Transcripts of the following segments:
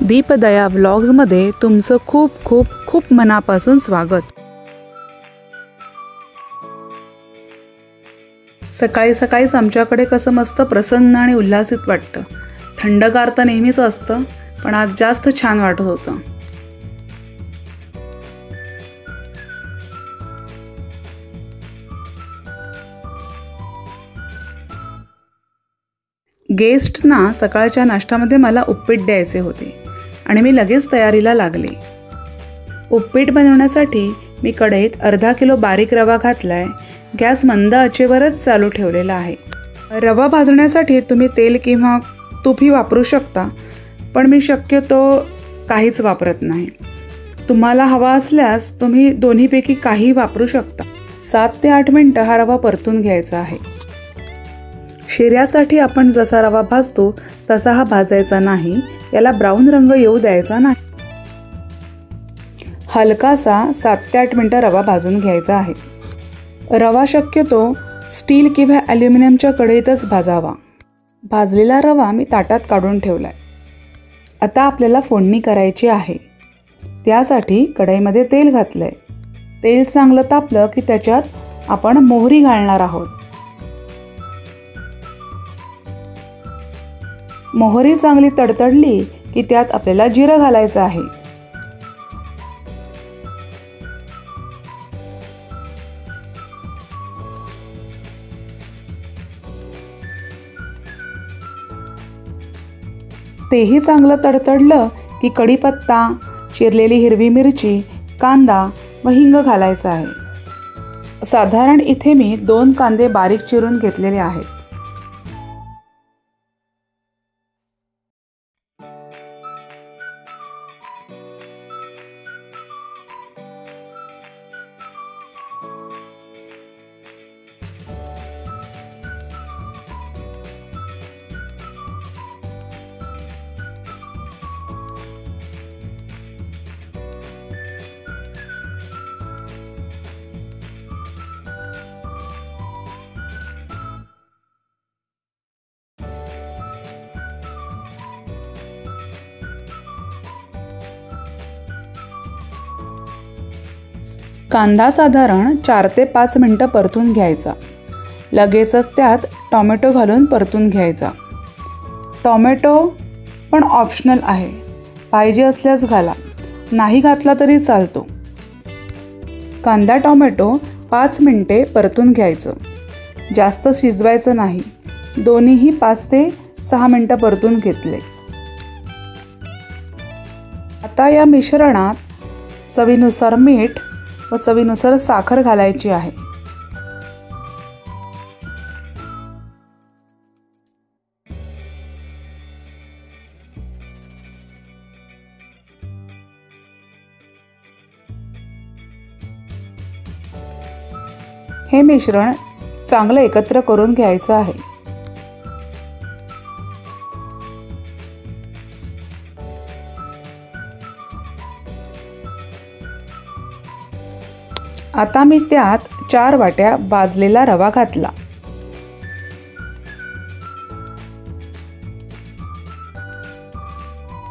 दीपदया व्लॉग्समध्ये तुमचं खूप खूप खूप मनापासून स्वागत। सकाळी सकाळीच आमच्याकडे कसं मस्त प्रसन्न आणि उल्हासित वाटतं। थंडगार तर नेहमीच असतं, पण आज जास्त छान वाटत होतं। गेस्टना सकाळच्या नाश्त्यामध्ये मला उपीट द्यायचे होते आणि मी लगेच तयारीला लागले। उपीट बनवण्यासाठी मी कढईत अर्धा किलो बारीक रवा घातलाय। गॅस मंद आचेवरच चालू ठेवलेला आहे। रवा भाजण्यासाठी तुम्ही तेल किंवा तूपही वापरू शकता, पण मी शक्यतो काहीच वापरत नाही। तुम्हाला हवा असल्यास तुम्ही दोन्हीपैकी काही वापरू शकता। 7 ते 8 मिनिटं हा रवा परतून घ्यायचा आहे। शिऱ्यासाठी आपण जसा रवा भाजतो तसा हा भाजायचा नाही, याला ब्राऊन रंग येऊ द्यायचा नाही। हलकासा 7 ते 8 मिनिटं रवा भाजून घ्यायचा आहे। रवा शक्यतो स्टील किंवा ॲल्युमिनियमच्या कढईतच भाजावा। भाजलेला रवा मी ताटात काढून ठेवलाय। आता आपल्याला फोडणी करायची आहे। त्यासाठी कढईमध्ये तेल घातलंय। तेल चांगलं तापलं की त्याच्यात आपण मोहरी घालणार आहोत। मोहरी चांगली तडतडली की त्यात आपल्याला जिरं घालायचं आहे। तेही चांगलं तडतडलं की कढीपत्ता, चिरलेली हिरवी मिरची, कांदा व हिंग घालायचं आहे। साधारण इथे मी 2 कांदे बारीक चिरून घेतलेले आहेत। कांदा साधारण 4 ते 5 मिनिटं परतून घ्यायचा। लगेचच त्यात टोमॅटो घालून परतून घ्यायचा। टोमॅटो पण ऑप्शनल आहे, पाहिजे असल्यास घाला, नाही घातला तरी चालतो। कांदा टोमॅटो 5 मिनिटे परतून घ्यायचं, जास्त शिजवायचं नाही। दोन्हीही 5 ते 6 मिनिटं परतून घेतले। आता या मिश्रणात चवीनुसार मीठ व चवीनुसार साखर घालायची आहे। हे मिश्रण चांगलं एकत्र करून घ्यायचं आहे। आता मी त्यात 4 वाट्या भाजलेला रवा घातला।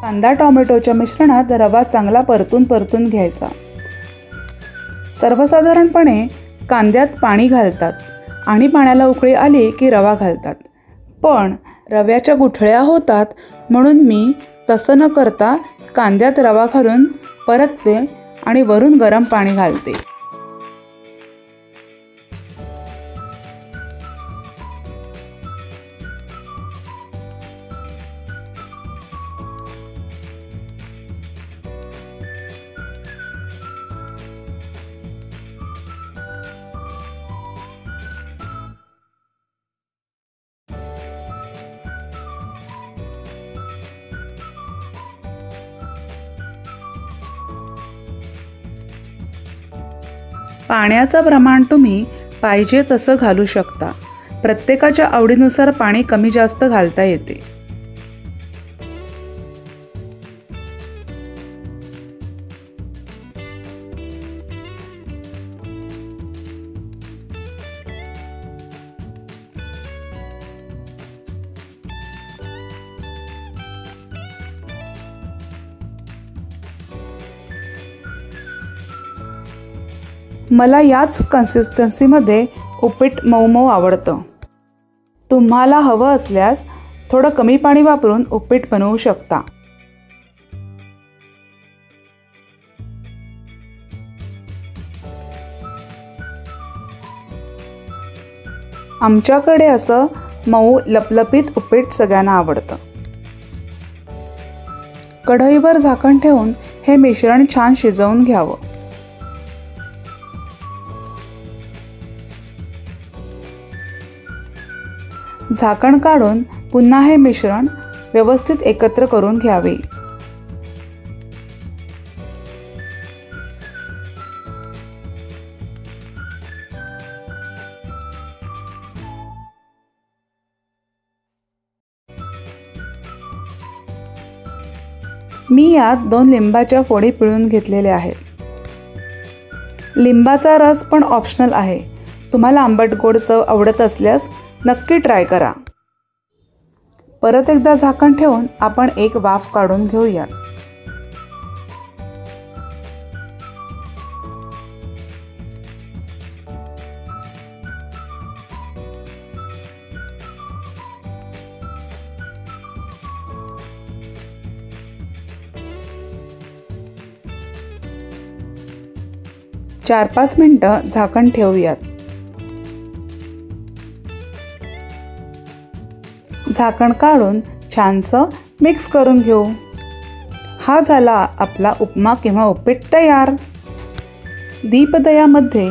कांदा टोमॅटोच्या मिश्रणात रवा चांगला परतून घ्यायचा। सर्वसाधारणपणे कांद्यात पाणी घालतात आणि पाण्याला उकळी आली की रवा घालतात, पण रव्याच्या गुठळ्या होतात म्हणून मी तसं न करता कांद्यात रवा घालून परतते आणि वरून गरम पाणी घालते। पाण्याचं प्रमाण तुम्ही पाहिजे तसं घालू शकता। प्रत्येकाच्या आवडीनुसार पाणी कमी जास्त घालता येते। मला याच कन्सिस्टन्सीमध्ये उपीट मऊ मऊ आवडतं. तुम्हाला हवं असल्यास थोडं कमी पाणी वापरून उपीट बनवू शकता. आमच्याकडे असं मऊ लपलपीत उपीट सगळ्यांना आवडतं. कढईवर झाकण ठेवून हे मिश्रण छान शिजवून घ्यावं. झाकण काढून पुन्हा हे मिश्रण व्यवस्थित एकत्र करून घ्यावे. मी यात 2 लिंबाच्या फोडी पिळून घेतलेल्या आहेत. लिंबाचा रस पण ऑप्शनल आहे. तुम्हाला आंबट गोड चव आवडत असल्यास नक्की ट्राय करा. परत एकदा झाकण ठेवून आपण एक वाफ काढून घेऊयात. चार 5 मिनिटं झाकण ठेवूयात. झाकण काढून छानसं मिक्स करून घेऊ. हा झाला आपला उपमा किंवा उपीट तयार. दीपदयामध्ये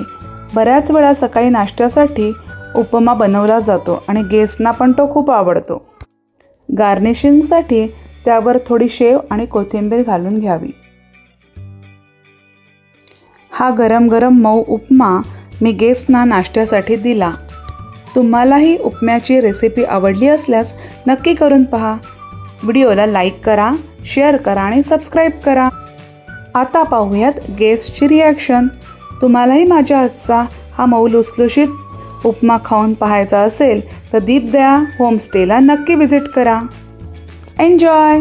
बऱ्याच वेळा सकाळी नाश्त्यासाठी उपमा बनवला जातो आणि गेस्टना पण तो खूप आवडतो. गार्निशिंगसाठी त्यावर थोडी शेव आणि कोथिंबीर घालून घ्यावी. हा गरम गरम मऊ उपमा मी गेस्टना नाश्त्यासाठी दिला. तुम्हालाही उपम्याची रेसिपी आवडली असल्यास नक्की करून पहा. व्हिडिओला लाईक करा, शेअर करा आणि सबस्क्राईब करा. आता पाहूयात गेस्टची रिॲक्शन. तुम्हालाही माझ्या हातचा हा मऊ लुसलुशीत उपमा खाऊन पाहायचा असेल तर दीपदया होमस्टेला नक्की व्हिजिट करा. एन्जॉय.